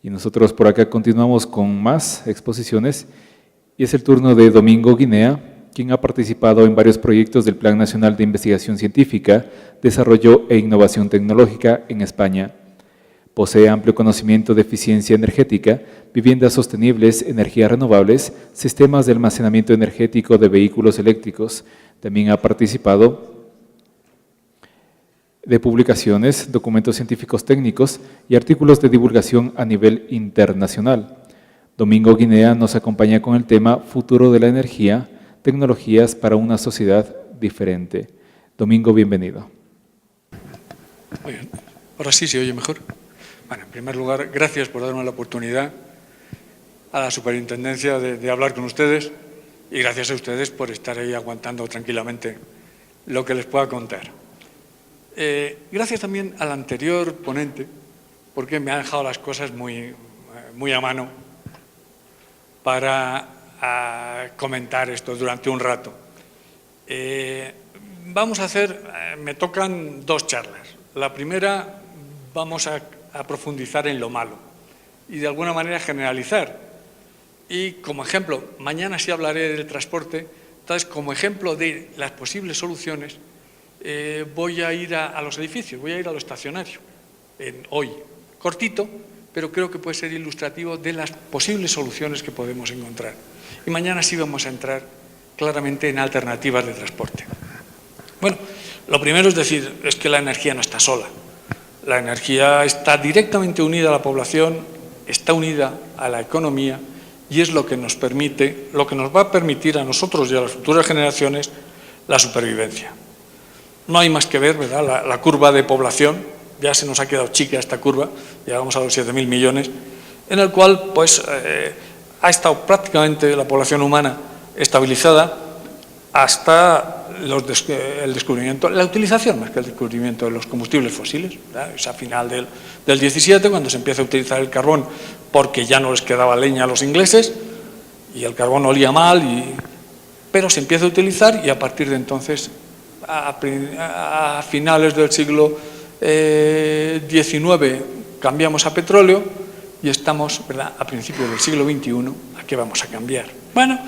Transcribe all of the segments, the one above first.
Y nosotros por acá continuamos con más exposiciones y es el turno de Domingo Guinea, quien ha participado en varios proyectos del Plan Nacional de Investigación Científica, Desarrollo e Innovación Tecnológica en España. Posee amplio conocimiento de eficiencia energética, viviendas sostenibles, energías renovables, sistemas de almacenamiento energético de vehículos eléctricos. También ha participado de publicaciones, documentos científicos técnicos y artículos de divulgación a nivel internacional. Domingo Guinea nos acompaña con el tema Futuro de la energía, tecnologías para una sociedad diferente. Domingo, bienvenido. Muy bien. Ahora sí se oye mejor. Bueno, en primer lugar, gracias por darme la oportunidad a la superintendencia de hablar con ustedes y gracias a ustedes por estar ahí aguantando tranquilamente lo que les pueda contar. Gracias también al anterior ponente, porque me ha dejado las cosas muy a mano para comentar esto durante un rato. Vamos a hacer, me tocan dos charlas. La primera, vamos a profundizar en lo malo y de alguna manera generalizar. Y como ejemplo, mañana sí hablaré del transporte, entonces como ejemplo de las posibles soluciones, voy a ir a los edificios, voy a ir a lo estacionario, hoy. Cortito, pero creo que puede ser ilustrativo de las posibles soluciones que podemos encontrar. Y mañana sí vamos a entrar claramente en alternativas de transporte. Bueno, lo primero es decir, es que la energía no está sola. La energía está directamente unida a la población, está unida a la economía y es lo que nos permite, lo que nos va a permitir a nosotros y a las futuras generaciones la supervivencia. No hay más que ver, ¿verdad?, la curva de población, ya se nos ha quedado chica esta curva, llegamos a los 7.000 millones, en el cual pues, ha estado prácticamente la población humana estabilizada hasta el descubrimiento, la utilización más que el descubrimiento de los combustibles fósiles, ¿verdad? Es a final del 17 cuando se empieza a utilizar el carbón porque ya no les quedaba leña a los ingleses y el carbón olía mal, pero se empieza a utilizar y a partir de entonces a finales del siglo XIX cambiamos a petróleo y estamos, ¿verdad?, a principios del siglo XXI, ¿a qué vamos a cambiar? Bueno,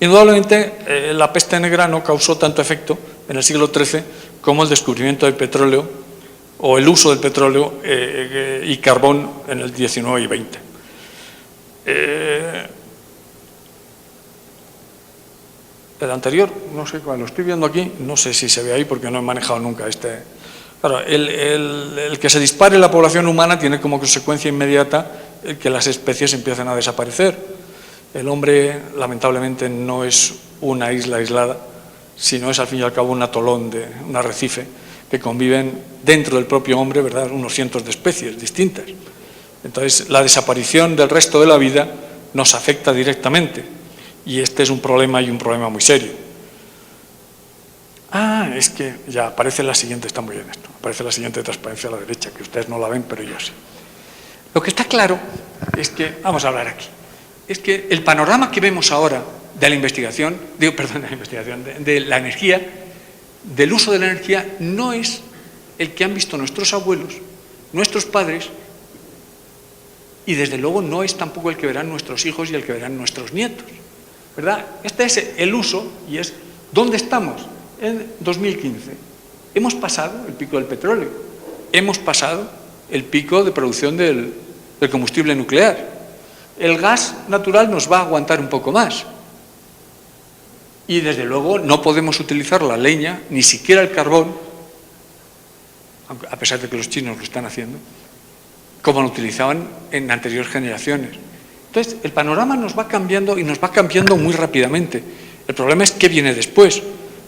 indudablemente la peste negra no causó tanto efecto en el siglo XIII como el descubrimiento del petróleo o el uso del petróleo y carbón en el XIX y XX. El anterior, no sé cuál, lo estoy viendo aquí, no sé si se ve ahí porque no he manejado nunca este. Claro, el que se dispare la población humana tiene como consecuencia inmediata el que las especies empiezan a desaparecer. El hombre, lamentablemente, no es una isla aislada, sino es al fin y al cabo un atolón, un arrecife, que conviven dentro del propio hombre, ¿verdad?, unos cientos de especies distintas. Entonces, la desaparición del resto de la vida nos afecta directamente. Y este es un problema y un problema muy serio. Es que ya aparece la siguiente, está muy bien esto, aparece la siguiente transparencia a la derecha, que ustedes no la ven, pero yo sí. Lo que está claro es que, vamos a hablar aquí, es que el panorama que vemos ahora de la investigación, de la energía, del uso de la energía, no es el que han visto nuestros abuelos, nuestros padres, y desde luego no es tampoco el que verán nuestros hijos y el que verán nuestros nietos, ¿verdad? Este es el uso y es ¿dónde estamos? En 2015. Hemos pasado el pico del petróleo, hemos pasado el pico de producción del combustible nuclear. El gas natural nos va a aguantar un poco más. Y desde luego no podemos utilizar la leña, ni siquiera el carbón, a pesar de que los chinos lo están haciendo, como lo utilizaban en anteriores generaciones. Entonces, el panorama nos va cambiando y nos va cambiando muy rápidamente. El problema es qué viene después.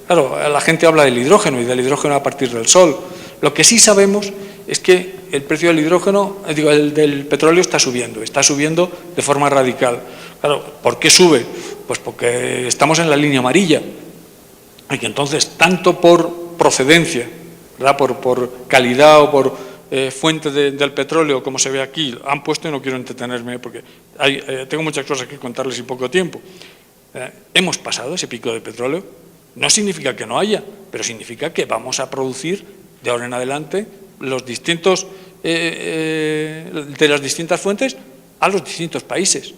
Claro, la gente habla del hidrógeno y del hidrógeno a partir del sol. Lo que sí sabemos es que el precio del hidrógeno, del petróleo está subiendo de forma radical. Claro, ¿por qué sube? Pues porque estamos en la línea amarilla. Y que entonces, tanto por procedencia, ¿verdad?, por calidad o por fuente del petróleo, como se ve aquí, han puesto, y no quiero entretenerme porque tengo muchas cosas que contarles y poco tiempo. Hemos pasado ese pico de petróleo. No significa que no haya, pero significa que vamos a producir de ahora en adelante los distintos de las distintas fuentes a los distintos países,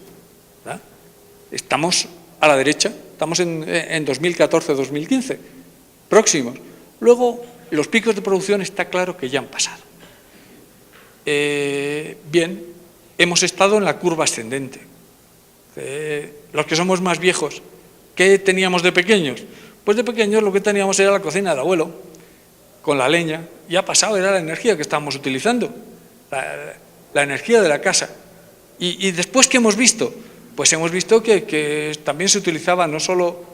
¿verdad? Estamos a la derecha, estamos en 2014-2015, próximos. Luego, los picos de producción está claro que ya han pasado. Bien, hemos estado en la curva ascendente. Los que somos más viejos, ¿qué teníamos de pequeños? Pues de pequeños lo que teníamos era la cocina del abuelo, con la leña. Ya ha pasado, era la energía que estábamos utilizando, la energía de la casa. Y después, ¿qué hemos visto? Pues hemos visto que también se utilizaba no solo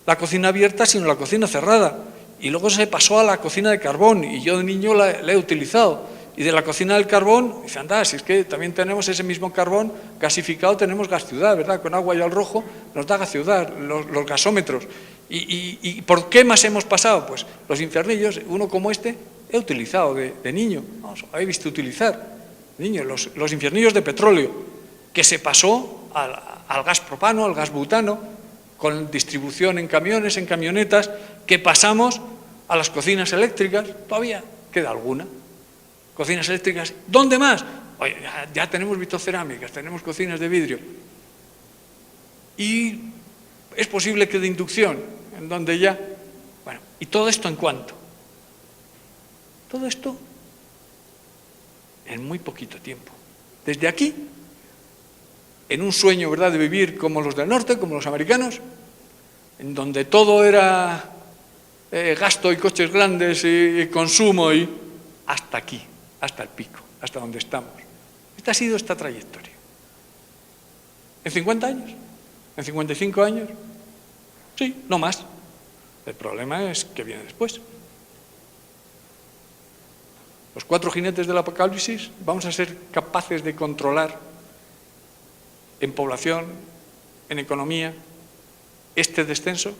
la cocina abierta, sino la cocina cerrada. Y luego se pasó a la cocina de carbón, y yo de niño la he utilizado. Y de la cocina del carbón, dice, anda, si es que también tenemos ese mismo carbón gasificado, tenemos gas ciudad, ¿verdad? Con agua y al rojo nos da gas ciudad, los gasómetros. ¿Y por qué más hemos pasado? Pues los infernillos, uno como este, he utilizado de niño, vamos, he visto utilizar, niño, los infernillos de petróleo, que se pasó al gas propano, al gas butano, con distribución en camiones, en camionetas, que pasamos a las cocinas eléctricas, todavía queda alguna. Cocinas eléctricas, ¿dónde más? Oye, ya tenemos vitrocerámicas, tenemos cocinas de vidrio. Y es posible que de inducción, en donde ya... Bueno, ¿y todo esto en cuánto? Todo esto en muy poquito tiempo. Desde aquí, en un sueño, ¿verdad?, de vivir como los del norte, como los americanos, en donde todo era gasto y coches grandes y consumo, y hasta aquí, hasta el pico, hasta donde estamos. Esta ha sido esta trayectoria. ¿En 50 años? ¿En 55 años? Sí, no más. El problema es que viene después. Los 4 jinetes del apocalipsis, ¿vamos a ser capaces de controlar en población, en economía, este descenso?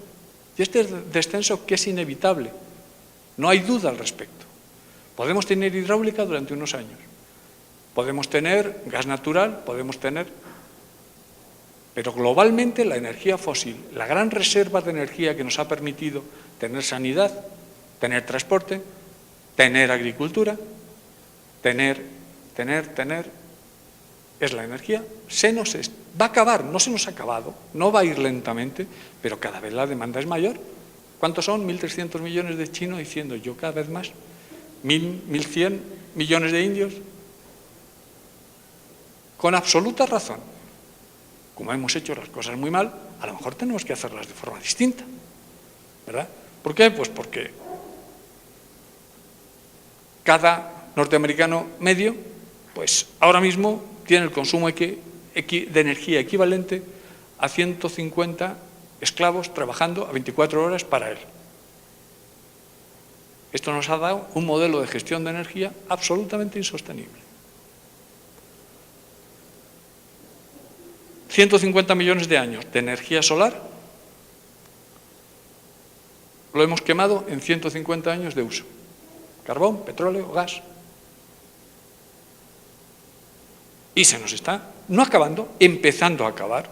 Y este descenso que es inevitable, no hay duda al respecto. Podemos tener hidráulica durante unos años, podemos tener gas natural, podemos tener... Pero globalmente la energía fósil, la gran reserva de energía que nos ha permitido tener sanidad, tener transporte, tener agricultura, tener, es la energía, va a acabar, no se nos ha acabado, no va a ir lentamente, pero cada vez la demanda es mayor. ¿Cuántos son? 1.300 millones de chinos diciendo yo cada vez más. 1.100 millones de indios, con absoluta razón. Como hemos hecho las cosas muy mal, a lo mejor tenemos que hacerlas de forma distinta, ¿verdad? ¿Por qué? Pues porque cada norteamericano medio, pues ahora mismo tiene el consumo de energía equivalente a 150 esclavos trabajando a 24 horas para él. Esto nos ha dado un modelo de gestión de energía absolutamente insostenible. 150 millones de años de energía solar lo hemos quemado en 150 años de uso. Carbón, petróleo, gas. Y se nos está, no acabando, empezando a acabar.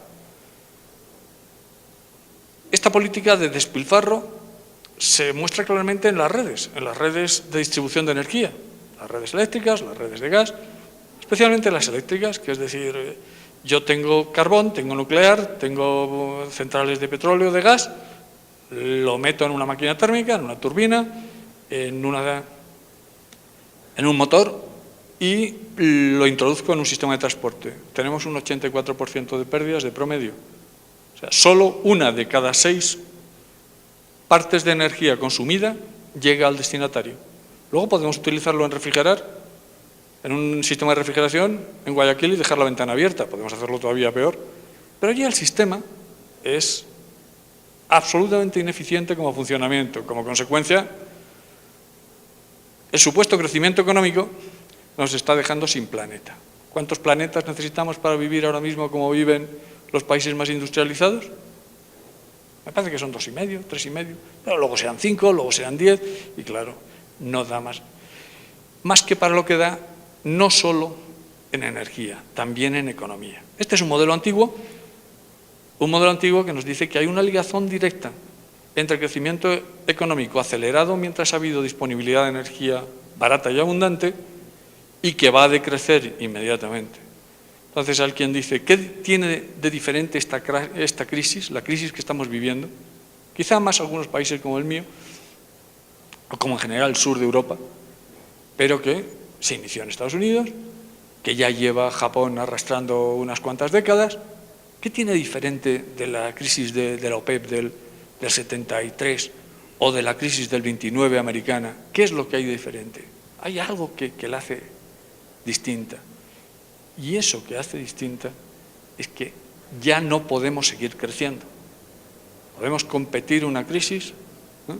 Esta política de despilfarro se muestra claramente en las redes de distribución de energía, las redes eléctricas, las redes de gas, especialmente las eléctricas, que es decir, yo tengo carbón, tengo nuclear, tengo centrales de petróleo, de gas, lo meto en una máquina térmica, en una turbina, en un motor y lo introduzco en un sistema de transporte. Tenemos un 84% de pérdidas de promedio. O sea, solo una de cada 6 partes de energía consumida llega al destinatario. Luego podemos utilizarlo en refrigerar, en un sistema de refrigeración en Guayaquil y dejar la ventana abierta. Podemos hacerlo todavía peor. Pero ya el sistema es absolutamente ineficiente como funcionamiento. Como consecuencia, el supuesto crecimiento económico nos está dejando sin planeta. ¿Cuántos planetas necesitamos para vivir ahora mismo como viven los países más industrializados? Me parece que son 2,5, 3,5, pero luego serán 5, luego serán 10, y claro, no da más. Más que para lo que da, no solo en energía, también en economía. Este es un modelo antiguo que nos dice que hay una ligación directa entre el crecimiento económico acelerado mientras ha habido disponibilidad de energía barata y abundante y que va a decrecer inmediatamente. Entonces, alguien dice, ¿qué tiene de diferente esta crisis, la crisis que estamos viviendo? Quizá más algunos países como el mío, o como en general el sur de Europa, pero que se inició en Estados Unidos, que ya lleva Japón arrastrando unas cuantas décadas. ¿Qué tiene diferente de la crisis de la OPEP del 73 o de la crisis del 29 americana? ¿Qué es lo que hay de diferente? Hay algo que la hace distinta. Y eso que hace distinta es que ya no podemos seguir creciendo. Podemos competir una crisis, ¿no?,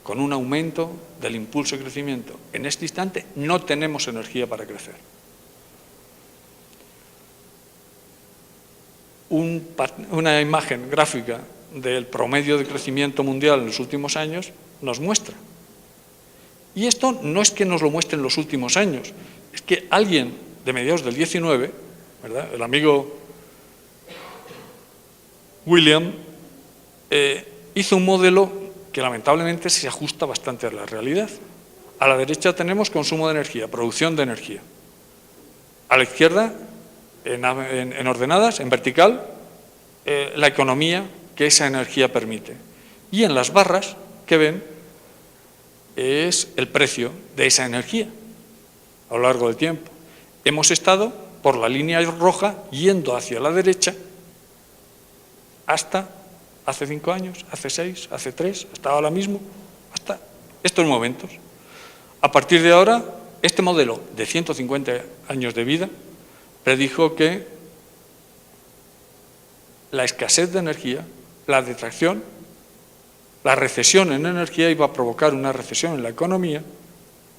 con un aumento del impulso de crecimiento. En este instante no tenemos energía para crecer. Una imagen gráfica del promedio de crecimiento mundial en los últimos años nos muestra. Y esto no es que nos lo muestre en los últimos años, es que alguien de mediados del 19, ¿verdad?, el amigo William, hizo un modelo que lamentablemente se ajusta bastante a la realidad. A la derecha tenemos consumo de energía, producción de energía. A la izquierda, en ordenadas, en vertical, la economía que esa energía permite. Y en las barras que ven es el precio de esa energía a lo largo del tiempo. Hemos estado por la línea roja yendo hacia la derecha hasta hace 5 años, hace 6, hace 3, hasta ahora mismo, hasta estos momentos. A partir de ahora, este modelo de 150 años de vida predijo que la escasez de energía, la detracción, la recesión en energía iba a provocar una recesión en la economía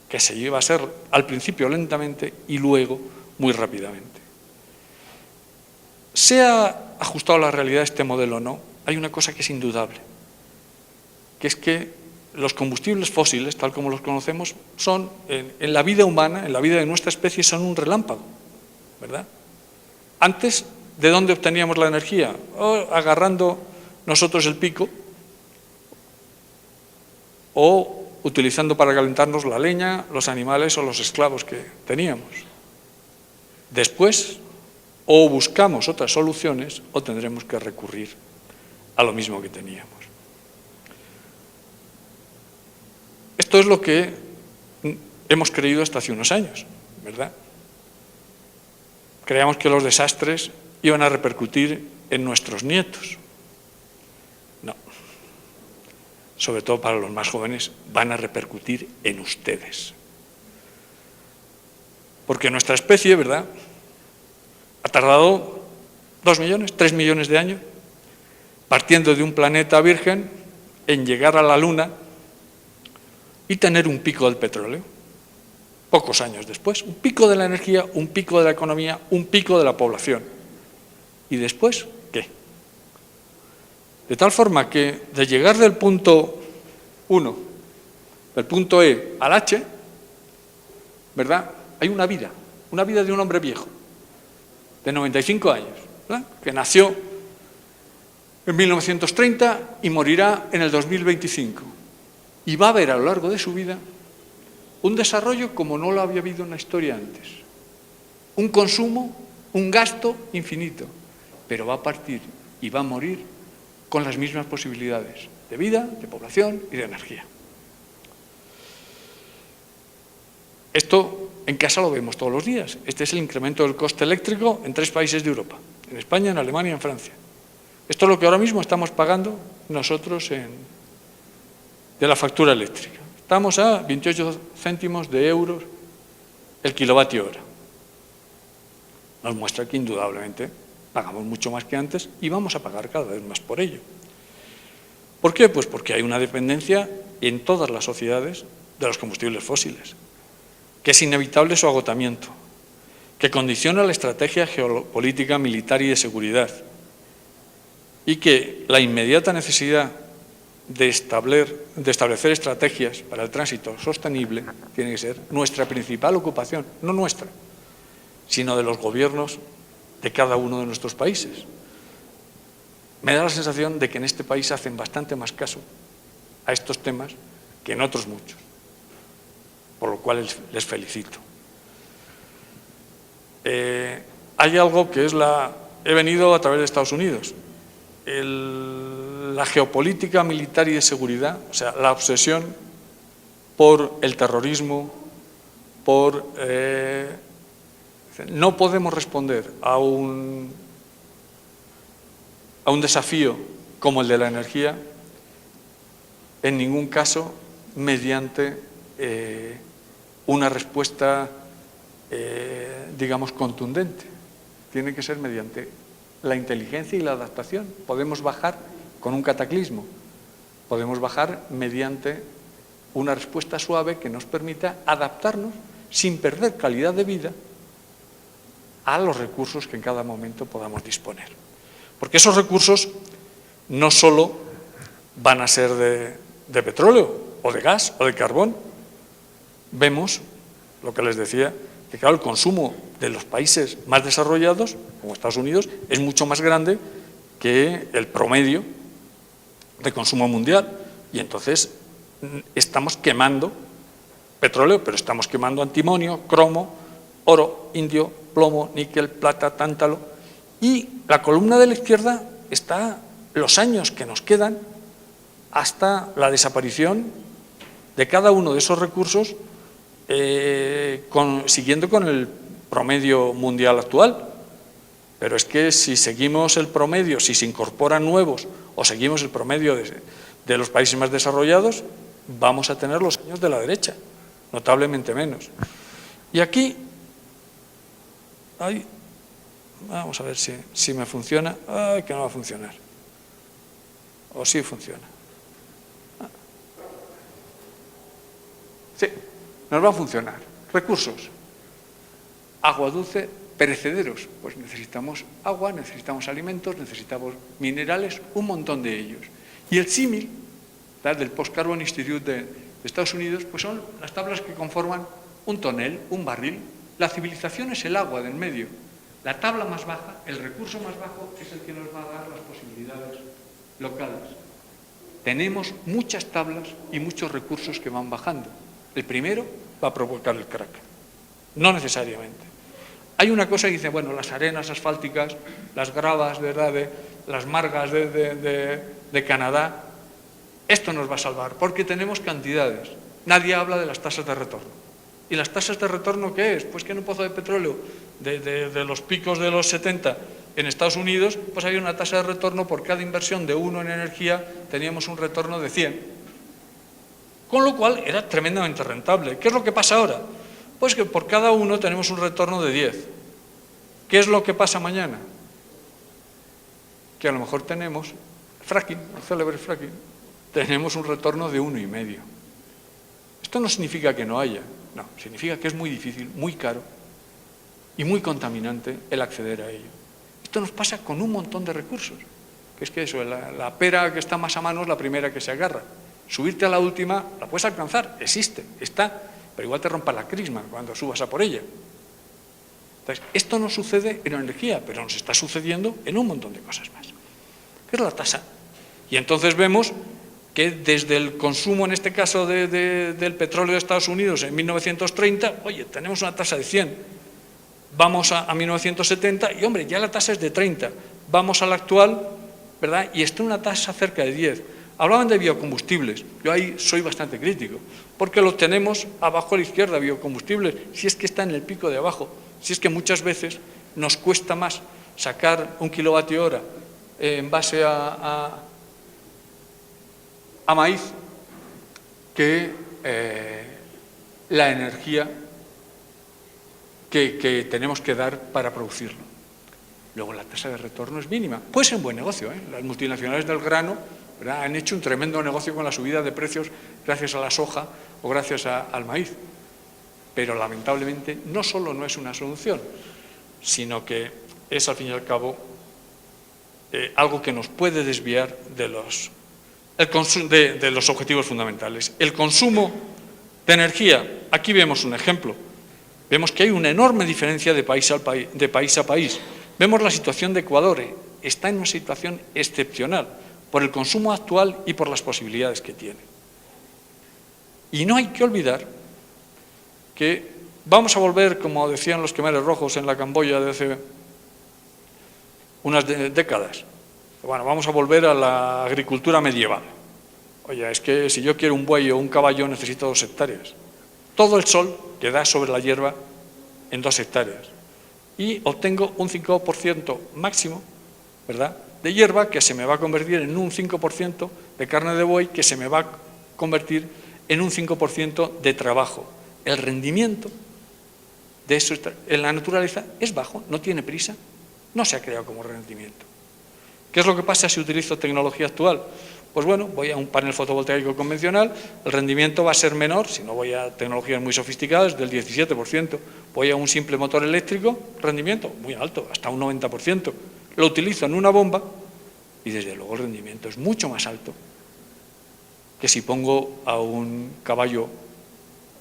que se iba a ser al principio lentamente y luego muy rápidamente. ¿Se ha ajustado a la realidad este modelo o no? Hay una cosa que es indudable, que es que los combustibles fósiles, tal como los conocemos, son, en la vida humana, en la vida de nuestra especie, son un relámpago, ¿verdad? Antes, ¿de dónde obteníamos la energía? Agarrando nosotros el pico o utilizando para calentarnos la leña, los animales o los esclavos que teníamos. Después, o buscamos otras soluciones o tendremos que recurrir a lo mismo que teníamos. Esto es lo que hemos creído hasta hace unos años, ¿verdad? Creíamos que los desastres iban a repercutir en nuestros nietos. No. Sobre todo para los más jóvenes, van a repercutir en ustedes. Porque nuestra especie, ¿verdad?, ha tardado 2 millones, 3 millones de años, partiendo de un planeta virgen, en llegar a la Luna y tener un pico del petróleo. Pocos años después, un pico de la energía, un pico de la economía, un pico de la población. ¿Y después qué? De tal forma que de llegar del punto 1, del punto E al H, ¿verdad?, hay una vida de un hombre viejo, de 95 años, ¿verdad?, que nació en 1930 y morirá en el 2025. Y va a haber a lo largo de su vida un desarrollo como no lo había habido en la historia antes. Un consumo, un gasto infinito, pero va a partir y va a morir con las mismas posibilidades de vida, de población y de energía. Esto en casa lo vemos todos los días. Este es el incremento del coste eléctrico en 3 países de Europa, en España, en Alemania y en Francia. Esto es lo que ahora mismo estamos pagando nosotros de la factura eléctrica. Estamos a 28 céntimos de euros el kilovatio hora. Nos muestra que indudablemente pagamos mucho más que antes y vamos a pagar cada vez más por ello. ¿Por qué? Pues porque hay una dependencia en todas las sociedades de los combustibles fósiles, que es inevitable su agotamiento, que condiciona la estrategia geopolítica, militar y de seguridad, y que la inmediata necesidad de establecer estrategias para el tránsito sostenible tiene que ser nuestra principal ocupación, no nuestra, sino de los gobiernos de cada uno de nuestros países. Me da la sensación de que en este país hacen bastante más caso a estos temas que en otros muchos, por lo cual les felicito. hay algo que es he venido a través de Estados Unidos. La geopolítica militar y de seguridad, o sea, la obsesión por el terrorismo, no podemos responder a un desafío como el de la energía en ningún caso mediante una respuesta, digamos, contundente. Tiene que ser mediante la inteligencia y la adaptación. Podemos bajar con un cataclismo, podemos bajar mediante una respuesta suave que nos permita adaptarnos sin perder calidad de vida a los recursos que en cada momento podamos disponer. Porque esos recursos no solo van a ser de petróleo o de gas o de carbón. Vemos, lo que les decía, que claro, el consumo de los países más desarrollados, como Estados Unidos, es mucho más grande que el promedio de consumo mundial. Y entonces estamos quemando petróleo, pero estamos quemando antimonio, cromo, oro, indio, plomo, níquel, plata, tántalo. Y la columna de la izquierda está los años que nos quedan hasta la desaparición de cada uno de esos recursos, siguiendo con el promedio mundial actual. Pero es que si seguimos el promedio, si se incorporan nuevos o seguimos el promedio de los países más desarrollados, vamos a tener los años de la derecha, notablemente menos. Y aquí, vamos a ver si me funciona. Ay, que no va a funcionar. O sí funciona. Sí, nos va a funcionar. Recursos. Agua dulce, perecederos. Pues necesitamos agua, necesitamos alimentos, necesitamos minerales, un montón de ellos. Y el símil del Post-Carbon Institute de Estados Unidos, pues son las tablas que conforman un tonel, un barril. La civilización es el agua del medio. La tabla más baja, el recurso más bajo, es el que nos va a dar las posibilidades locales. Tenemos muchas tablas y muchos recursos que van bajando. El primero va a provocar el crack, no necesariamente. Hay una cosa que dice, bueno, las arenas asfálticas, las gravas, ¿verdad?, las margas de Canadá, esto nos va a salvar, porque tenemos cantidades. Nadie habla de las tasas de retorno. ¿Y las tasas de retorno qué es? Pues que en un pozo de petróleo de los picos de los 70 en Estados Unidos, pues había una tasa de retorno por cada inversión de 1 en energía, teníamos un retorno de 100. Con lo cual era tremendamente rentable. ¿Qué es lo que pasa ahora? Pues que por cada 1 tenemos un retorno de 10. ¿Qué es lo que pasa mañana? Que a lo mejor tenemos fracking, el célebre fracking, tenemos un retorno de 1,5. Esto no significa que no haya, no, significa que es muy difícil, muy caro y muy contaminante el acceder a ello. Esto nos pasa con un montón de recursos, que es que eso, la pera que está más a mano es la primera que se agarra. Subirte a la última, la puedes alcanzar, existe, está, pero igual te rompa la crisma cuando subas a por ella. Entonces, esto no sucede en la energía, pero nos está sucediendo en un montón de cosas más. ¿Qué es la tasa? Y entonces vemos que desde el consumo, en este caso del petróleo de Estados Unidos en 1930, oye, tenemos una tasa de 100. Vamos a 1970 y, hombre, ya la tasa es de 30. Vamos a la actual, ¿verdad? Y está una tasa cerca de 10. Hablaban de biocombustibles. Yo ahí soy bastante crítico, porque lo tenemos abajo a la izquierda, biocombustibles, si es que está en el pico de abajo. Si es que muchas veces nos cuesta más sacar 1 kilovatio hora en base a maíz que la energía que tenemos que dar para producirlo. Luego la tasa de retorno es mínima. Puede ser un buen negocio, ¿eh? Las multinacionales del grano, ¿verdad?, han hecho un tremendo negocio con la subida de precios gracias a la soja o gracias al maíz. Pero lamentablemente no solo no es una solución, sino que es al fin y al cabo algo que nos puede desviar de los objetivos fundamentales. El consumo de energía, aquí vemos un ejemplo. Vemos que hay una enorme diferencia de país a país. Vemos la situación de Ecuador, está en una situación excepcional por el consumo actual y por las posibilidades que tiene. Y no hay que olvidar que Vamos a volver, como decían los Khmeres Rojos en la Camboya de hace unas décadas. Bueno, vamos a volver a la agricultura medieval. Oye, es que si yo quiero un buey o un caballo necesito 2 hectáreas. Todo el sol que da sobre la hierba en 2 hectáreas. Y obtengo un 5% máximo, ¿verdad?, de hierba que se me va a convertir en un 5% de carne de buey que se me va a convertir en un 5% de trabajo. El rendimiento de eso en la naturaleza es bajo, no tiene prisa, no se ha creado como rendimiento. ¿Qué es lo que pasa si utilizo tecnología actual? Pues bueno, voy a un panel fotovoltaico convencional, el rendimiento va a ser menor, si no voy a tecnologías muy sofisticadas, del 17%. Voy a un simple motor eléctrico, rendimiento muy alto, hasta un 90%. Lo utilizo en una bomba y desde luego el rendimiento es mucho más alto que si pongo a un caballo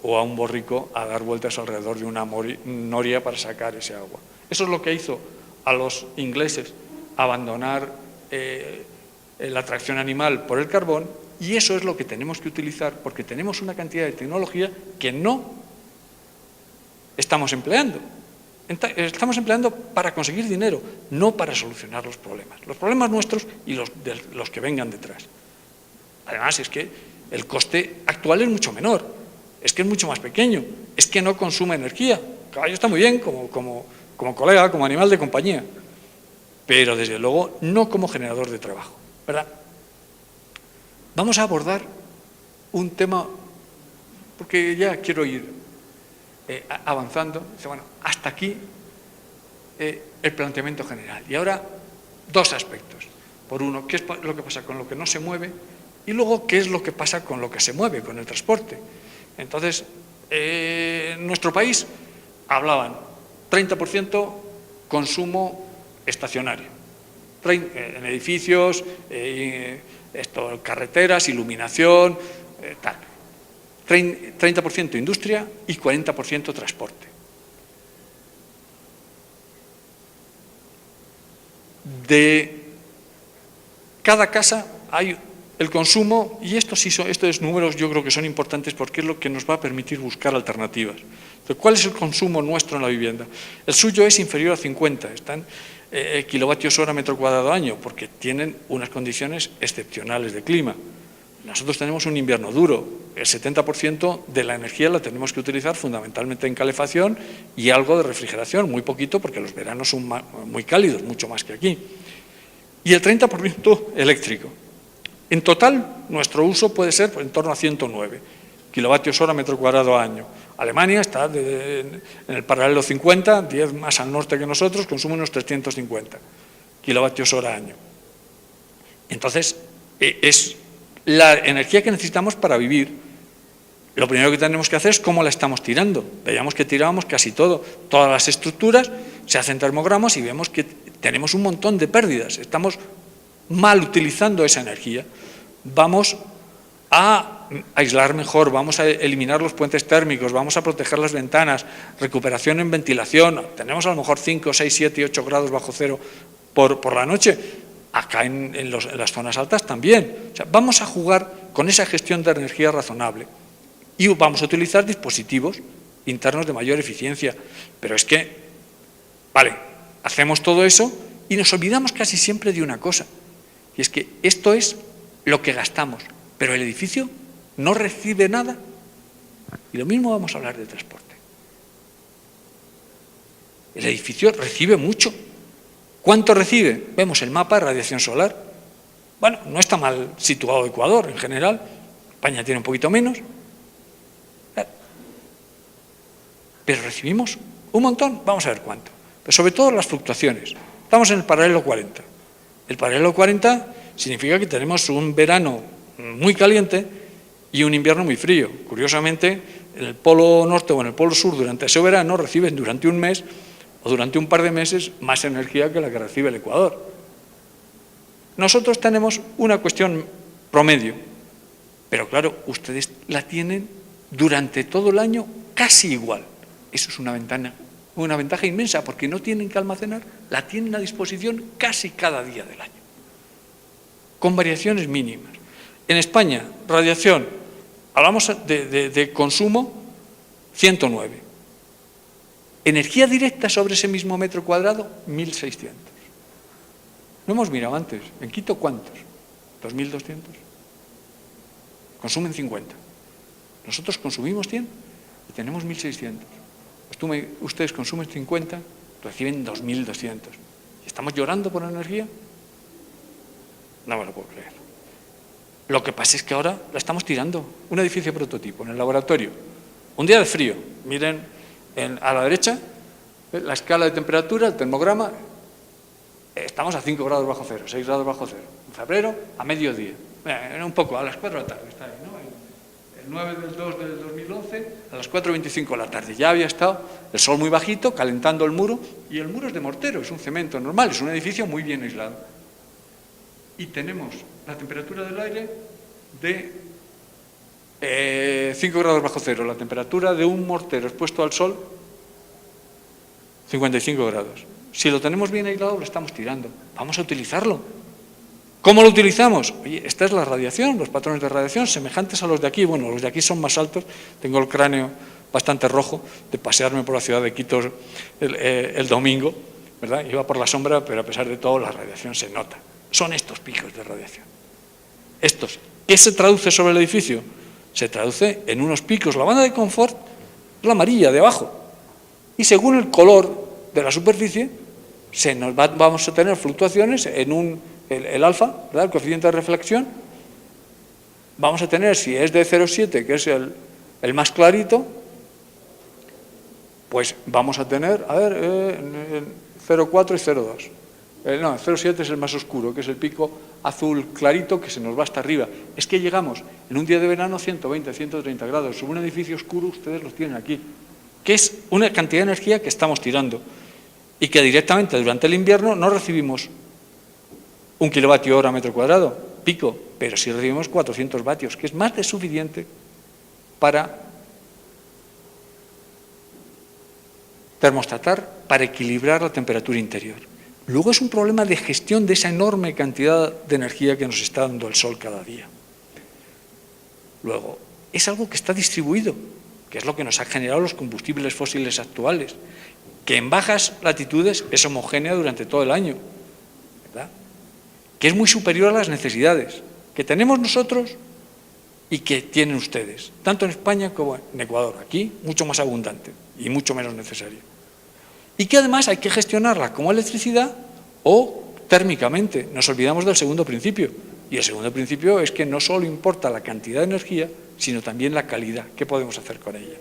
o a un borrico a dar vueltas alrededor de una noria para sacar ese agua. Eso es lo que hizo a los ingleses abandonar la tracción animal por el carbón, y eso es lo que tenemos que utilizar porque tenemos una cantidad de tecnología que no estamos empleando. Estamos empleando para conseguir dinero, no para solucionar los problemas nuestros y los que vengan detrás. Además, es que el coste actual es mucho menor, es que es mucho más pequeño, es que no consume energía. El caballo está muy bien como colega, como animal de compañía, pero desde luego no como generador de trabajo, ¿verdad? Vamos a abordar un tema, porque ya quiero ir avanzando. Bueno, hasta aquí el planteamiento general. Y ahora 2 aspectos. Por uno, ¿qué es lo que pasa con lo que no se mueve? Y luego, ¿qué es lo que pasa con lo que se mueve, con el transporte? Entonces, en nuestro país hablaban 30% consumo estacionario, en edificios, carreteras, iluminación, tal. 30% industria y 40% transporte. De cada casa hay el consumo, y estos números yo creo que son importantes porque es lo que nos va a permitir buscar alternativas. Entonces, ¿cuál es el consumo nuestro en la vivienda? El suyo es inferior a 50, están kilovatios hora metro cuadrado año, porque tienen unas condiciones excepcionales de clima. Nosotros tenemos un invierno duro, el 70% de la energía la tenemos que utilizar fundamentalmente en calefacción y algo de refrigeración, muy poquito porque los veranos son muy cálidos, mucho más que aquí. Y el 30% eléctrico. En total, nuestro uso puede ser en torno a 109 kilovatios hora metro cuadrado año. Alemania está en el paralelo 50, 10 más al norte que nosotros, consume unos 350 kilovatios hora año. Entonces, es la energía que necesitamos para vivir. Lo primero que tenemos que hacer es cómo la estamos tirando. Veíamos que tirábamos casi todo. Todas las estructuras, se hacen termogramas y vemos que tenemos un montón de pérdidas. Estamos mal utilizando esa energía. Vamos a aislar mejor, vamos a eliminar los puentes térmicos, vamos a proteger las ventanas, recuperación en ventilación. Tenemos a lo mejor 5, 6, 7 y 8 grados bajo cero por la noche. Acá en las zonas altas también. O sea, vamos a jugar con esa gestión de energía razonable y vamos a utilizar dispositivos internos de mayor eficiencia. Pero es que, vale, hacemos todo eso y nos olvidamos casi siempre de una cosa, y es que esto es lo que gastamos, pero el edificio no recibe nada. Y lo mismo vamos a hablar de transporte. El edificio recibe mucho. ¿Cuánto recibe? Vemos el mapa de radiación solar. Bueno, no está mal situado Ecuador en general. España tiene un poquito menos. Pero recibimos un montón. Vamos a ver cuánto. Pero sobre todo las fluctuaciones. Estamos en el paralelo 40. El paralelo 40 significa que tenemos un verano muy caliente y un invierno muy frío. Curiosamente, en el polo norte o en el polo sur durante ese verano reciben durante un mes o durante un par de meses más energía que la que recibe el Ecuador. Nosotros tenemos una cuestión promedio, pero claro, ustedes la tienen durante todo el año casi igual. Eso es una ventaja inmensa, porque no tienen que almacenar, la tienen a disposición casi cada día del año, con variaciones mínimas. En España, radiación, hablamos de consumo 109. Energía directa sobre ese mismo metro cuadrado, 1.600. No hemos mirado antes. ¿En Quito cuántos? ¿2.200? Consumen 50. Nosotros consumimos 100 y tenemos 1.600. Pues ustedes consumen 50, reciben 2.200. ¿Y estamos llorando por energía? No me lo puedo creer. Lo que pasa es que ahora la estamos tirando. Un edificio prototipo en el laboratorio. Un día de frío. Miren a la derecha la escala de temperatura, el termograma. Estamos a 5 grados bajo cero, 6 grados bajo cero. En febrero, a mediodía. Un poco, a las 4 de la tarde. Está ahí, ¿no? El 9 del 2 del 2011, a las 4:25 de la tarde. Ya había estado el sol muy bajito, calentando el muro. Y el muro es de mortero, es un cemento normal, es un edificio muy bien aislado. Y tenemos la temperatura del aire de 5 grados bajo cero. La temperatura de un mortero expuesto al sol, 55 grados. Si lo tenemos bien aislado, lo estamos tirando. Vamos a utilizarlo. ¿Cómo lo utilizamos? Oye, esta es la radiación, los patrones de radiación semejantes a los de aquí. Bueno, los de aquí son más altos. Tengo el cráneo bastante rojo de pasearme por la ciudad de Quito el domingo, ¿verdad? Iba por la sombra, pero a pesar de todo la radiación se nota. Son estos picos de radiación. Estos. ¿Qué se traduce sobre el edificio? Se traduce en unos picos. La banda de confort es la amarilla de abajo. Y según el color de la superficie, vamos a tener fluctuaciones en el alfa, ¿verdad? El coeficiente de reflexión. Vamos a tener, si es de 0,7, que es el más clarito, pues vamos a tener, 0,4 y 0,2. No, el 0,7 es el más oscuro, que es el pico azul clarito que se nos va hasta arriba. Es que llegamos en un día de verano 120, 130 grados. Sobre un edificio oscuro ustedes los tienen aquí, que es una cantidad de energía que estamos tirando y que directamente durante el invierno no recibimos 1 kilovatio hora metro cuadrado, pico, pero sí recibimos 400 vatios, que es más de suficiente para termostatar, para equilibrar la temperatura interior. Luego es un problema de gestión de esa enorme cantidad de energía que nos está dando el sol cada día. Luego, es algo que está distribuido, que es lo que nos ha generado los combustibles fósiles actuales, que en bajas latitudes es homogénea durante todo el año, ¿verdad? Que es muy superior a las necesidades que tenemos nosotros y que tienen ustedes, tanto en España como en Ecuador. Aquí, mucho más abundante y mucho menos necesaria. Y que además hay que gestionarla como electricidad o térmicamente. Nos olvidamos del segundo principio. Y el segundo principio es que no solo importa la cantidad de energía, sino también la calidad. ¿Qué podemos hacer con ella?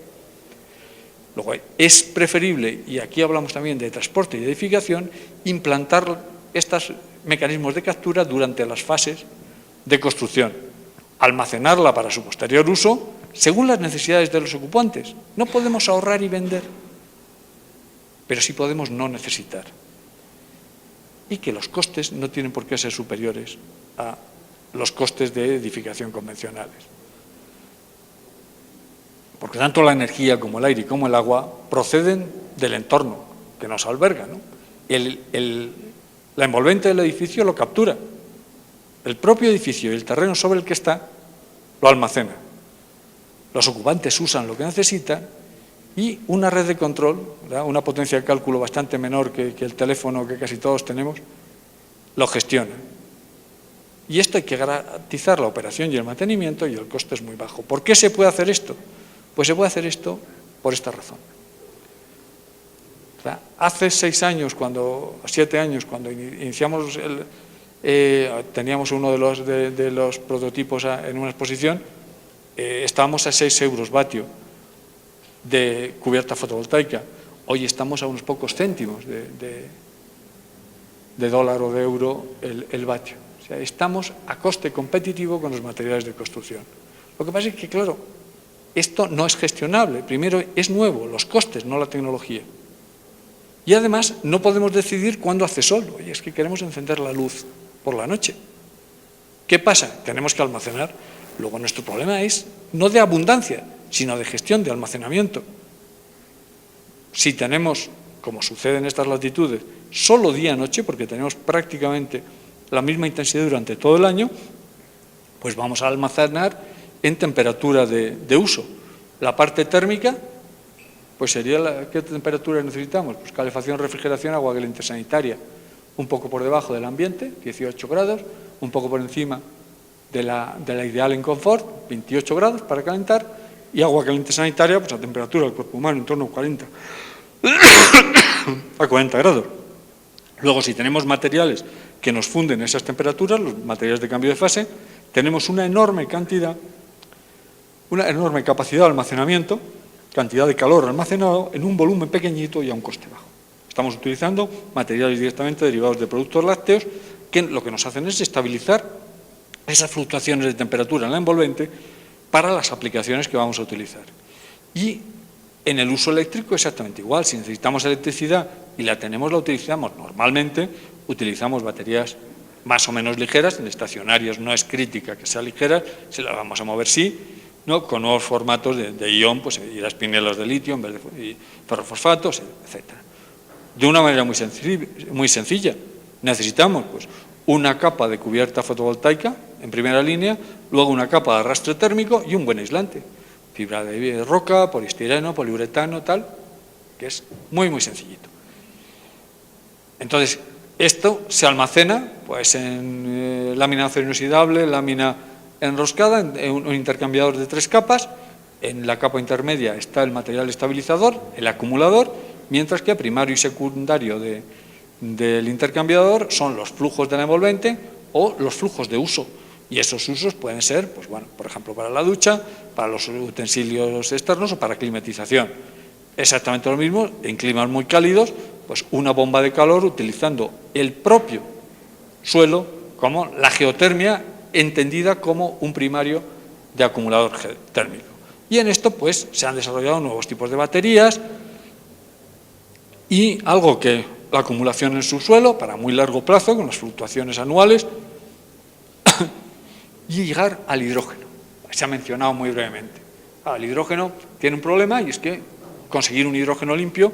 Luego, es preferible, y aquí hablamos también de transporte y edificación, implantar estos mecanismos de captura durante las fases de construcción. Almacenarla para su posterior uso según las necesidades de los ocupantes. No podemos ahorrar y vender, pero sí podemos no necesitar. Y que los costes no tienen por qué ser superiores a los costes de edificación convencionales. Porque tanto la energía como el aire y como el agua proceden del entorno que nos alberga, ¿no? La envolvente del edificio lo captura. El propio edificio y el terreno sobre el que está lo almacena. Los ocupantes usan lo que necesitan y una red de control, ¿verdad? Una potencia de cálculo bastante menor que el teléfono que casi todos tenemos, lo gestiona. Y esto hay que garantizar la operación y el mantenimiento y el coste es muy bajo. ¿Por qué se puede hacer esto? Pues se puede hacer esto por esta razón. O sea, hace 7 años, cuando iniciamos, teníamos uno de los prototipos en una exposición, estábamos a 6 euros vatio de cubierta fotovoltaica. Hoy estamos a unos pocos céntimos de dólar o de euro el vatio. O sea, estamos a coste competitivo con los materiales de construcción. Lo que pasa es que, claro, esto no es gestionable. Primero, es nuevo, los costes, no la tecnología. Y además, no podemos decidir cuándo hace sol. Oye, es que queremos encender la luz por la noche. ¿Qué pasa? Tenemos que almacenar. Luego, nuestro problema es no de abundancia, sino de gestión, de almacenamiento. Si tenemos, como sucede en estas latitudes, solo día-noche, porque tenemos prácticamente la misma intensidad durante todo el año, pues vamos a almacenar en temperatura de uso. La parte térmica Pues sería, ¿qué temperatura necesitamos? Pues calefacción, refrigeración, agua caliente sanitaria. Un poco por debajo del ambiente, 18 grados, un poco por encima de la ideal en confort, 28 grados para calentar, y agua caliente sanitaria, pues a temperatura del cuerpo humano, en torno a 40 grados. Luego, si tenemos materiales que nos funden esas temperaturas, los materiales de cambio de fase, tenemos una enorme capacidad de almacenamiento, cantidad de calor almacenado en un volumen pequeñito y a un coste bajo. Estamos utilizando materiales directamente derivados de productos lácteos que lo que nos hacen es estabilizar esas fluctuaciones de temperatura en la envolvente para las aplicaciones que vamos a utilizar. Y en el uso eléctrico exactamente igual. Si necesitamos electricidad y la tenemos, la utilizamos. Normalmente utilizamos baterías más o menos ligeras, en estacionarios no es crítica que sea ligera, si la vamos a mover sí, ¿no? Con nuevos formatos de ion, pues y las pinelas de litio en vez de ferrofosfatos, etc. De una manera muy sencilla, necesitamos pues, una capa de cubierta fotovoltaica en primera línea, luego una capa de arrastre térmico y un buen aislante. Fibra de roca, poliestireno, poliuretano, tal, que es muy sencillito. Entonces, esto se almacena pues, en lámina de acero inoxidable, lámina enroscada, en un intercambiador de 3 capas. En la capa intermedia está el material estabilizador, el acumulador, mientras que primario y secundario del intercambiador son los flujos de la envolvente o los flujos de uso. Y esos usos pueden ser, pues bueno, por ejemplo, para la ducha, para los utensilios externos o para climatización. Exactamente lo mismo, en climas muy cálidos, pues una bomba de calor utilizando el propio suelo como la geotermia entendida como un primario de acumulador térmico. Y en esto, pues, se han desarrollado nuevos tipos de baterías y algo que la acumulación en subsuelo para muy largo plazo, con las fluctuaciones anuales, y llegar al hidrógeno. Se ha mencionado muy brevemente. El hidrógeno tiene un problema y es que conseguir un hidrógeno limpio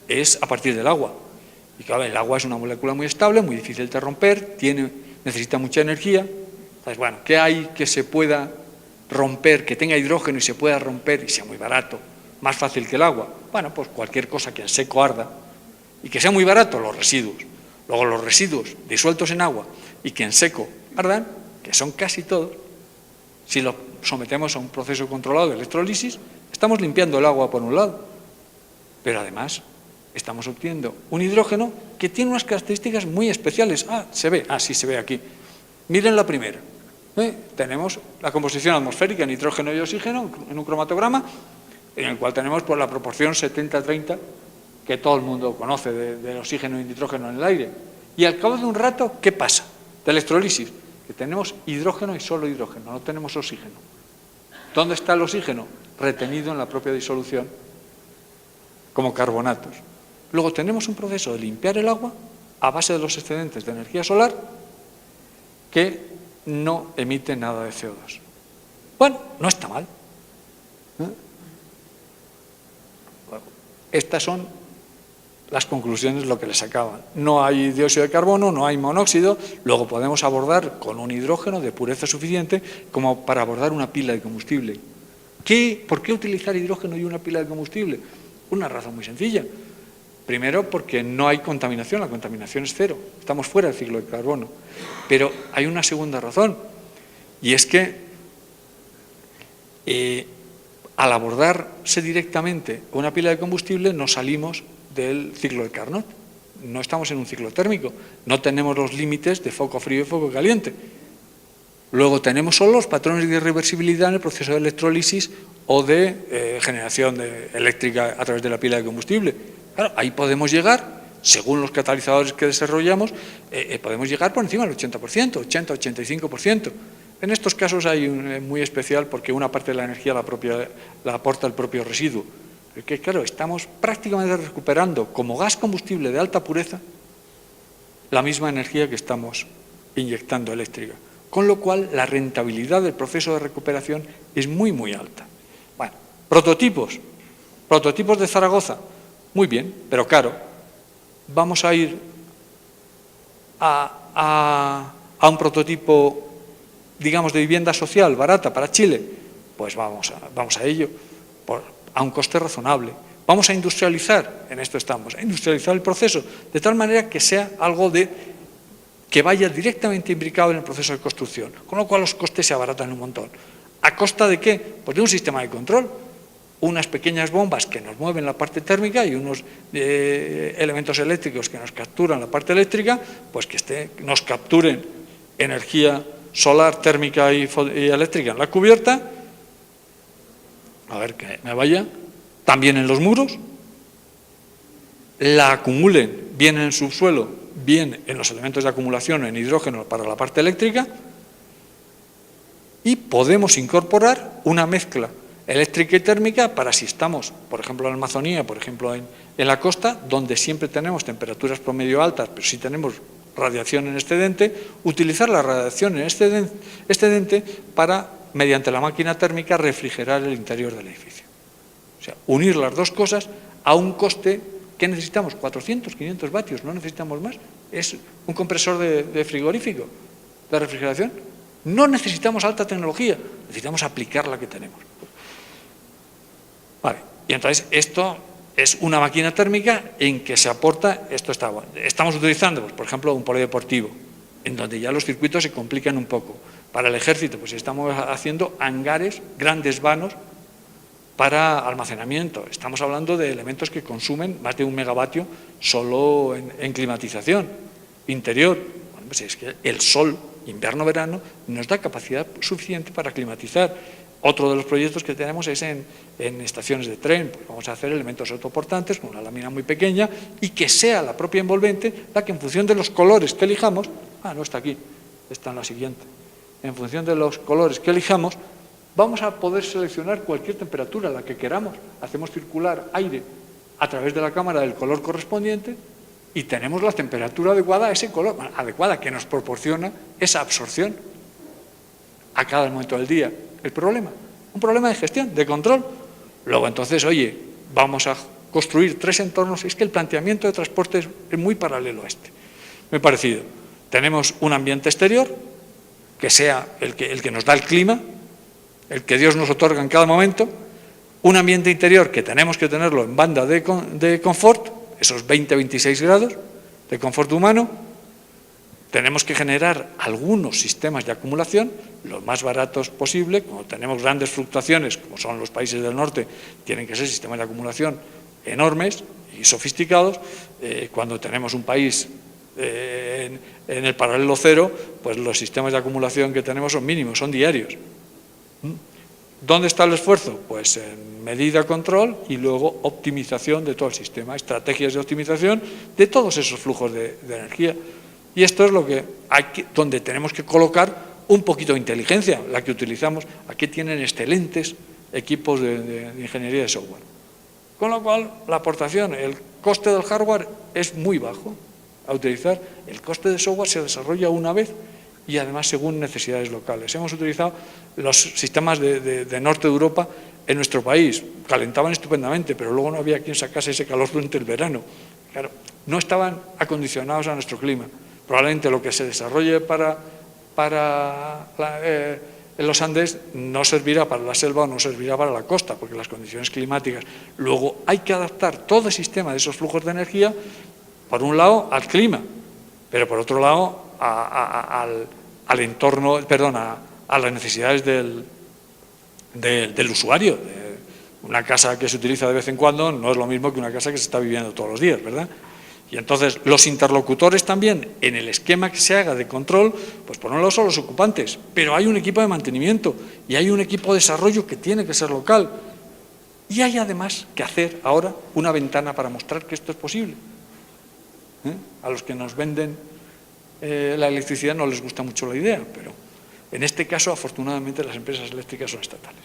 es a partir del agua. Y claro, el agua es una molécula muy estable, muy difícil de romper, necesita mucha energía. Entonces, bueno, ¿qué hay que se pueda romper, que tenga hidrógeno y se pueda romper y sea muy barato, más fácil que el agua? Bueno, pues cualquier cosa que en seco arda y que sea muy barato, los residuos. Luego los residuos disueltos en agua y que en seco ardan, que son casi todos, si lo sometemos a un proceso controlado de electrolisis, estamos limpiando el agua por un lado, pero además estamos obteniendo un hidrógeno que tiene unas características muy especiales. Sí se ve aquí. Miren la primera. Tenemos la composición atmosférica, nitrógeno y oxígeno, en un cromatograma, en el cual tenemos pues, la proporción 70-30 que todo el mundo conoce del oxígeno y nitrógeno en el aire. Y al cabo de un rato, ¿qué pasa? De electrolisis, que tenemos hidrógeno y solo hidrógeno, no tenemos oxígeno. ¿Dónde está el oxígeno? Retenido en la propia disolución como carbonatos. Luego tenemos un proceso de limpiar el agua a base de los excedentes de energía solar que no emite nada de CO2. Bueno, no está mal. Estas son las conclusiones, lo que les sacaban. No hay dióxido de carbono, no hay monóxido, luego podemos abordar con un hidrógeno de pureza suficiente como para abordar una pila de combustible. ¿Por qué utilizar hidrógeno y una pila de combustible? Una razón muy sencilla. Primero, porque no hay contaminación, la contaminación es cero, estamos fuera del ciclo de carbono. Pero hay una segunda razón, y es que al abordarse directamente una pila de combustible nos salimos del ciclo de Carnot. No estamos en un ciclo térmico, no tenemos los límites de foco frío y foco caliente. Luego tenemos solo los patrones de irreversibilidad en el proceso de electrólisis o de generación eléctrica a través de la pila de combustible. Claro, ahí podemos llegar, según los catalizadores que desarrollamos, podemos llegar por encima del 80%, 80-85%. En estos casos hay muy especial porque una parte de la energía la aporta el propio residuo. Porque, claro, estamos prácticamente recuperando como gas combustible de alta pureza la misma energía que estamos inyectando eléctrica. Con lo cual, la rentabilidad del proceso de recuperación es muy alta. Bueno, prototipos de Zaragoza, muy bien, pero caro. Vamos a ir a un prototipo, digamos, de vivienda social barata para Chile. Pues vamos a ello, a un coste razonable. Vamos a industrializar, en esto estamos, a industrializar el proceso, de tal manera que sea algo que vaya directamente imbricado en el proceso de construcción, con lo cual los costes se abaratan un montón. ¿A costa de qué? Pues de un sistema de control, unas pequeñas bombas que nos mueven la parte térmica y unos elementos eléctricos que nos capturan la parte eléctrica, pues que nos capturen energía solar, térmica y eléctrica en la cubierta, a ver que me vaya, también en los muros, la acumulen bien en el subsuelo, bien en los elementos de acumulación en hidrógeno para la parte eléctrica, y podemos incorporar una mezcla eléctrica y térmica para si estamos, por ejemplo, en la Amazonía, por ejemplo, en la costa, donde siempre tenemos temperaturas promedio altas, pero sí tenemos radiación en excedente, utilizar la radiación en excedente para, mediante la máquina térmica, refrigerar el interior del edificio. O sea, unir las dos cosas a un coste que necesitamos, 400, 500 vatios, no necesitamos más. Es un compresor de frigorífico, de refrigeración. No necesitamos alta tecnología, necesitamos aplicar la que tenemos. Vale, y entonces esto es una máquina térmica en que se aporta, estamos utilizando, pues, por ejemplo, un polideportivo, en donde ya los circuitos se complican un poco. Para el ejército, pues estamos haciendo hangares, grandes vanos, para almacenamiento. Estamos hablando de elementos que consumen más de 1 megavatio solo en climatización interior. Bueno, pues es que el sol, invierno-verano, nos da capacidad suficiente para climatizar. Otro de los proyectos que tenemos es en estaciones de tren. Pues vamos a hacer elementos autoportantes con una lámina muy pequeña y que sea la propia envolvente la que, en función de los colores que elijamos, no está aquí, está en la siguiente, en función de los colores que elijamos, vamos a poder seleccionar cualquier temperatura, la que queramos. Hacemos circular aire a través de la cámara del color correspondiente y tenemos la temperatura adecuada a ese color, adecuada, que nos proporciona esa absorción a cada momento del día. El problema, un problema de gestión, de control. Luego entonces, oye, vamos a construir 3 entornos. Es que el planteamiento de transporte es muy paralelo a este, muy parecido. Tenemos un ambiente exterior, que sea el que nos da el clima, el que Dios nos otorga en cada momento, un ambiente interior que tenemos que tenerlo en banda de confort, esos 20-26 grados de confort humano. Tenemos que generar algunos sistemas de acumulación, lo más baratos posible. Como tenemos grandes fluctuaciones, como son los países del norte, tienen que ser sistemas de acumulación enormes y sofisticados. Cuando tenemos un país en el paralelo cero, pues los sistemas de acumulación que tenemos son mínimos, son diarios. ¿Dónde está el esfuerzo? Pues en medida, control y luego optimización de todo el sistema, estrategias de optimización de todos esos flujos de energía. Y esto es lo que donde tenemos que colocar un poquito de inteligencia, la que utilizamos. Aquí tienen excelentes equipos de ingeniería de software. Con lo cual, la aportación, el coste del hardware es muy bajo a utilizar. El coste de software se desarrolla una vez y además según necesidades locales. Hemos utilizado los sistemas de norte de Europa en nuestro país. Calentaban estupendamente, pero luego no había quien sacase ese calor durante el verano. Claro, no estaban acondicionados a nuestro clima. Probablemente lo que se desarrolle en los Andes no servirá para la selva o no servirá para la costa, porque las condiciones climáticas. Luego hay que adaptar todo el sistema de esos flujos de energía, por un lado, al clima, pero por otro lado, al entorno, perdón, a las necesidades del usuario. Una casa que se utiliza de vez en cuando no es lo mismo que una casa que se está viviendo todos los días, ¿verdad? Y entonces los interlocutores también, en el esquema que se haga de control, pues por un lado son los ocupantes, pero hay un equipo de mantenimiento y hay un equipo de desarrollo que tiene que ser local. Y hay además que hacer ahora una ventana para mostrar que esto es posible. A los que nos venden la electricidad no les gusta mucho la idea, pero en este caso, afortunadamente, las empresas eléctricas son estatales.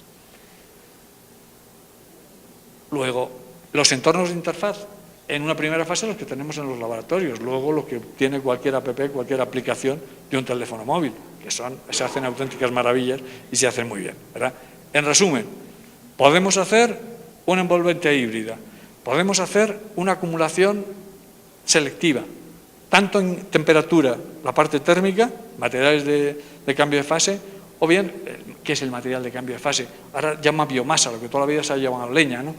Luego, los entornos de interfaz, en una primera fase los que tenemos en los laboratorios, luego lo que tiene cualquier app, cualquier aplicación de un teléfono móvil, que se hacen auténticas maravillas y se hacen muy bien, ¿verdad? En resumen, podemos hacer una envolvente híbrida, podemos hacer una acumulación selectiva, tanto en temperatura, la parte térmica, materiales de cambio de fase, o bien, ¿qué es el material de cambio de fase? Ahora llama biomasa, lo que toda la vida se ha llamado leña, ¿no?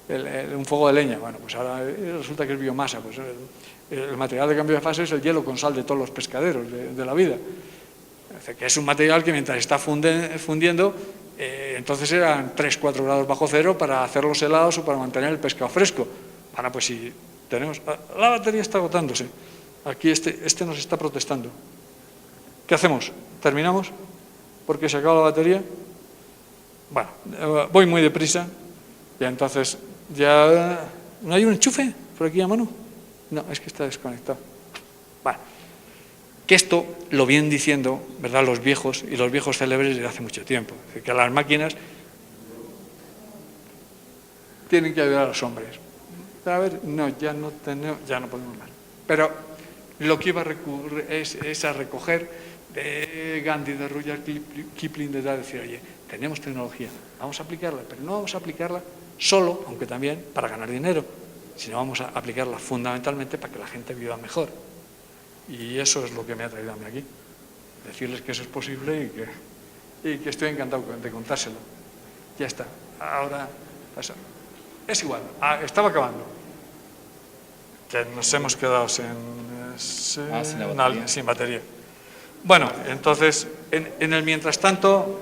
un fuego de leña. Bueno, pues ahora resulta que es biomasa. Pues el material de cambio de fase es el hielo con sal de todos los pescaderos de la vida. Que es un material que mientras está fundiendo, entonces eran 3-4 grados bajo cero para hacer los helados o para mantener el pescado fresco. Bueno, pues si tenemos... La batería está agotándose. Aquí este nos está protestando. ¿Qué hacemos? ¿Terminamos? ¿Porque se acaba la batería? Bueno, voy muy deprisa. Y entonces ya... ¿No hay un enchufe por aquí a mano? No, es que está desconectado. Bueno, que esto lo vienen diciendo, ¿verdad?, los viejos y los viejos célebres desde hace mucho tiempo. Es decir, que las máquinas tienen que ayudar a los hombres. A ver, no, ya no podemos más. Pero lo que iba a recurrir es a recoger de Gandhi, de Rudyard Kipling, de decir, oye, tenemos tecnología, vamos a aplicarla, pero no vamos a aplicarla solo, aunque también para ganar dinero, sino vamos a aplicarla fundamentalmente para que la gente viva mejor. Y eso es lo que me ha traído a mí aquí, decirles que eso es posible y que estoy encantado de contárselo. Ya está, ahora pasa. Es igual, estaba acabando. Que nos hemos quedado sin batería. Bueno, entonces, en el mientras tanto...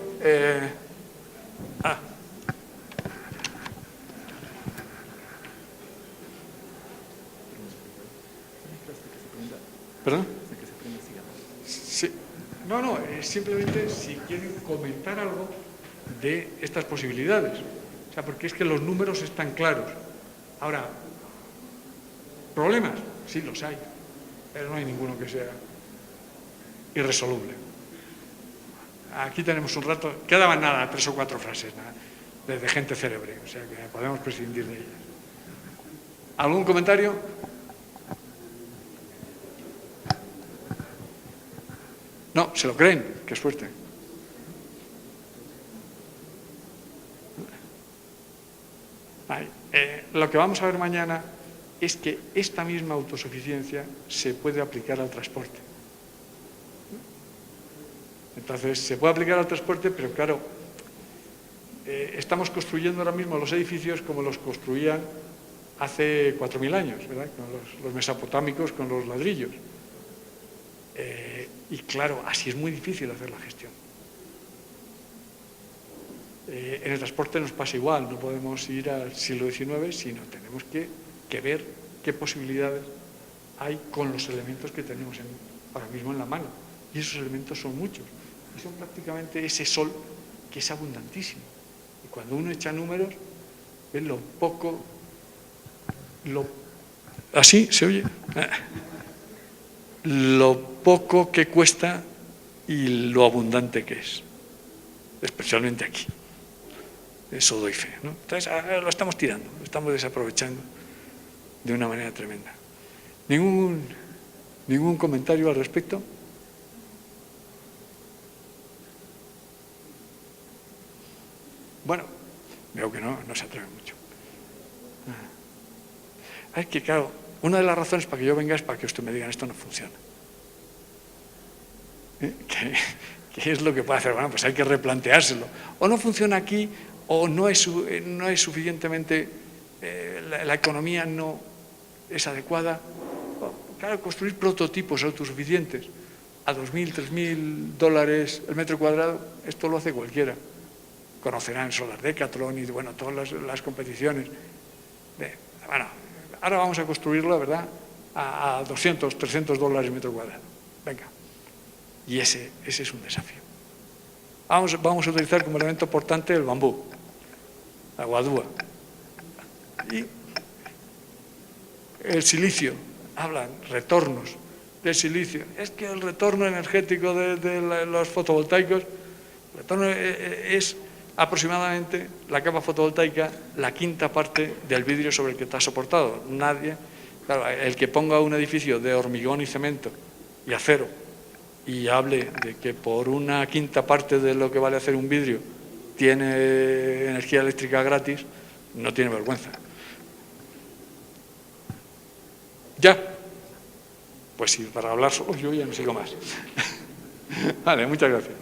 ¿Perdón? Sí. No, simplemente si quieren comentar algo de estas posibilidades. O sea, porque es que los números están claros. Ahora, ¿problemas? Sí, los hay, pero no hay ninguno que sea irresoluble. Aquí tenemos un rato, quedaban nada, 3 o 4 frases, nada, de gente célebre, o sea que podemos prescindir de ellas. ¿Algún comentario? No, se lo creen, qué suerte. Lo que vamos a ver mañana es que esta misma autosuficiencia se puede aplicar al transporte. Entonces, se puede aplicar al transporte, pero claro, estamos construyendo ahora mismo los edificios como los construían hace 4.000 años, ¿verdad? Con los mesopotámicos, con los ladrillos. Y claro, así es muy difícil hacer la gestión. En el transporte nos pasa igual, no podemos ir al siglo XIX, sino tenemos que ver qué posibilidades hay con los elementos que tenemos ahora mismo en la mano. Y esos elementos son muchos. Y son prácticamente ese sol que es abundantísimo. Y cuando uno echa números, ve lo poco... ¿Así se oye? Lo poco que cuesta y lo abundante que es. Especialmente aquí. Eso doy fe, ¿no? Entonces, lo estamos tirando, lo estamos desaprovechando de una manera tremenda. ¿Ningún comentario al respecto? Bueno, veo que no se atreve mucho. Es que, claro, una de las razones para que yo venga es para que usted me digan esto no funciona. ¿Qué es lo que puede hacer? Bueno, pues hay que replanteárselo. O no funciona aquí, o no es suficientemente, la economía no es adecuada. Claro, construir prototipos autosuficientes a $2.000, $3.000 el metro cuadrado, esto lo hace cualquiera. Conocerán Solar Decathlon y, bueno, todas las competiciones. Bueno, ahora vamos a construirlo, ¿verdad?, a $200, $300 el metro cuadrado. Venga. Y ese es un desafío. Vamos a utilizar como elemento portante el bambú, la guadúa. Y el silicio, hablan retornos del silicio. Es que el retorno energético de los fotovoltaicos, el retorno es aproximadamente la capa fotovoltaica, la quinta parte del vidrio sobre el que está soportado. Nadie, claro, el que ponga un edificio de hormigón y cemento y acero y hable de que por una quinta parte de lo que vale hacer un vidrio tiene energía eléctrica gratis, no tiene vergüenza. ¿Ya? Pues sí, para hablar solo yo ya no sigo más. Vale, muchas gracias.